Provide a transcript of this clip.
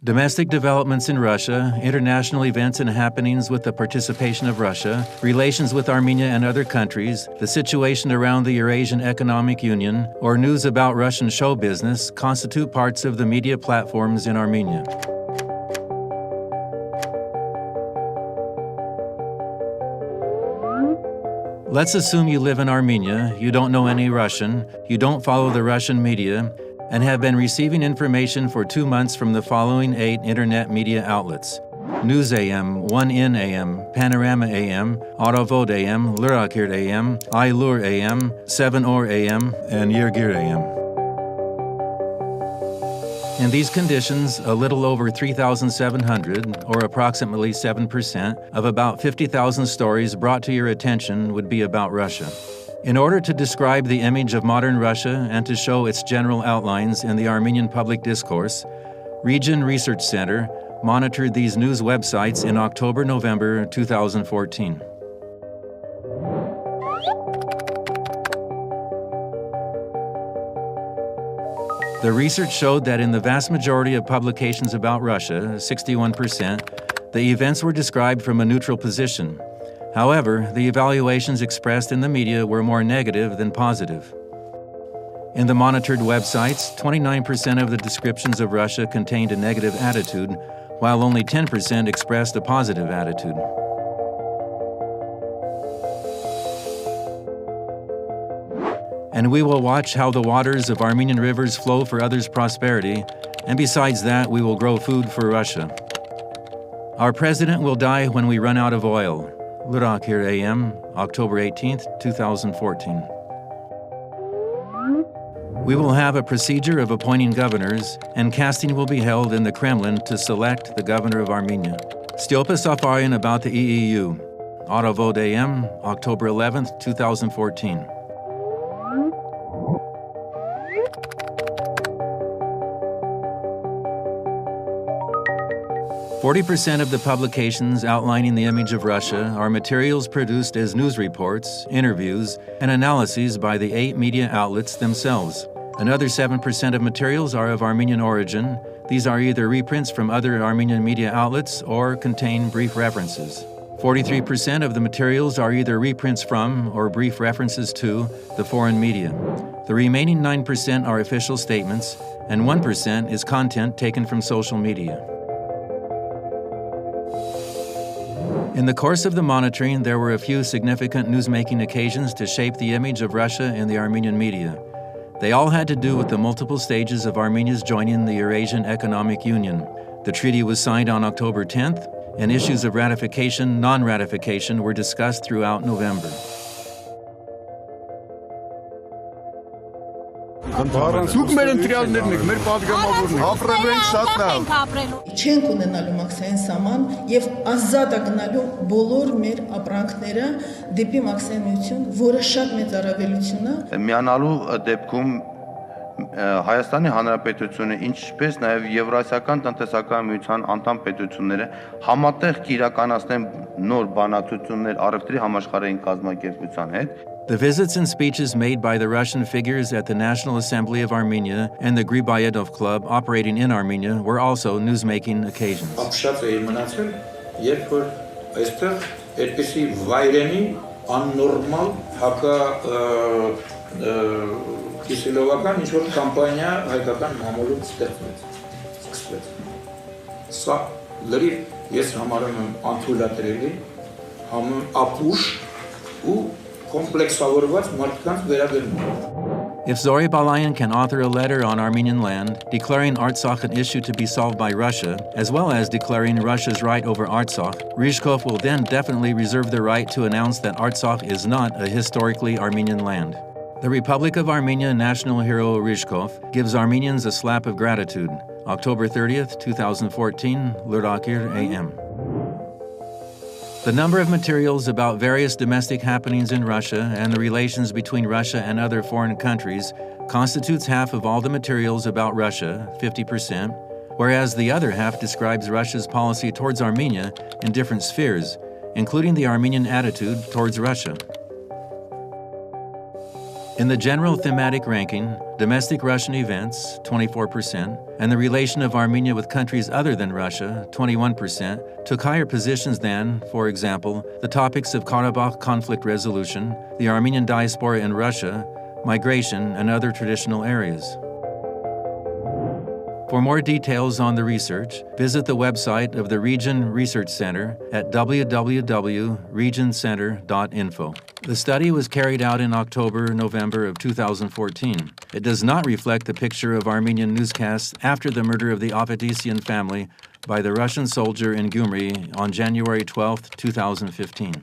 Domestic developments in Russia, international events and happenings with the participation of Russia, relations with Armenia and other countries, the situation around the Eurasian Economic Union, or news about Russian show business constitute parts of the media platforms in Armenia. Let's assume you live in Armenia, you don't know any Russian, you don't follow the Russian media, and have been receiving information for 2 months from the following 8 internet media outlets: News AM, 1N AM, Panorama AM, Autovod AM, Lurakir AM, Aylur AM, 7 Or AM, and Yergir AM. In these conditions, a little over 3,700, or approximately 7%, of about 50,000 stories brought to your attention would be about Russia. In order to describe the image of modern Russia and to show its general outlines in the Armenian public discourse, Region Research Center monitored these news websites in October-November 2014. The research showed that in the vast majority of publications about Russia, 61%, the events were described from a neutral position. However, the evaluations expressed in the media were more negative than positive. In the monitored websites, 29% of the descriptions of Russia contained a negative attitude, while only 10% expressed a positive attitude. And we will watch how the waters of Armenian rivers flow for others' prosperity, and besides that, we will grow food for Russia. Our president will die when we run out of oil. Lurakir AM, October 18, 2014. We will have a procedure of appointing governors, and casting will be held in the Kremlin to select the governor of Armenia. Styopa Safarian about the EEU. Autovod AM, October 11, 2014. "40% of the publications outlining the image of Russia are materials produced as news reports, interviews, and analyses by the 8 media outlets themselves. Another 7% of materials are of Armenian origin. These are either reprints from other Armenian media outlets or contain brief references. 43% of the materials are either reprints from or brief references to the foreign media. The remaining 9% are official statements, and 1% is content taken from social media." In the course of the monitoring, there were a few significant newsmaking occasions to shape the image of Russia in the Armenian media. They all had to do with the multiple stages of Armenia's joining the Eurasian Economic Union. The treaty was signed on October 10th, and issues of ratification, non-ratification were discussed throughout November. Դուք մեր ընտրյալներն եք, մեր պատգամավորն եք։ Ապրելու ենք շատ լավ։ Չենք ունենալու մաքսային սահման եւ ազատ գնալու բոլոր մեր ապրանքները դեպի մաքսային միություն, որը շատ մեծ առավելություն է։ Միանալու դեպքում Հայաստանի Հանրապետությունը, ինչպես նաև Եվրասիական տնտեսական միության անդամ պետությունները համատեղ կիրականացնեն նոր բանակցություններ առևտրի համաշխարհային կազմակերպության հետ։ The visits and speeches made by the Russian figures at the National Assembly of Armenia and the Griboyedov Club operating in Armenia were also newsmaking occasions. Ապշած էի մնացել, երբ որ այստեղ այդպիսի վայրենի աննորմալ հակա կիսելովական ինչ-որ կամպանիա հայկական մամուլում սկսվեց։ Սա լրիվ ես համարում եմ անթույլատրելի, ապուշ ու If Zori Balayan can author a letter on Armenian land declaring Artsakh an issue to be solved by Russia, as well as declaring Russia's right over Artsakh, Ryzhkov will then definitely reserve the right to announce that Artsakh is not a historically Armenian land. The Republic of Armenia national hero Ryzhkov gives Armenians a slap of gratitude. October 30th, 2014, Lurakir AM. The number of materials about various domestic happenings in Russia and the relations between Russia and other foreign countries constitutes half of all the materials about Russia, 50%, whereas the other half describes Russia's policy towards Armenia in different spheres, including the Armenian attitude towards Russia. In the general thematic ranking, domestic Russian events, 24%, and the relation of Armenia with countries other than Russia, 21%, took higher positions than, for example, the topics of Karabakh conflict resolution, the Armenian diaspora in Russia, migration, and other traditional areas. For more details on the research, visit the website of the Region Research Center at www.regioncenter.info. The study was carried out in October-November of 2014. It does not reflect the picture of Armenian newscasts after the murder of the Avedisian family by the Russian soldier in Gyumri on January 12, 2015.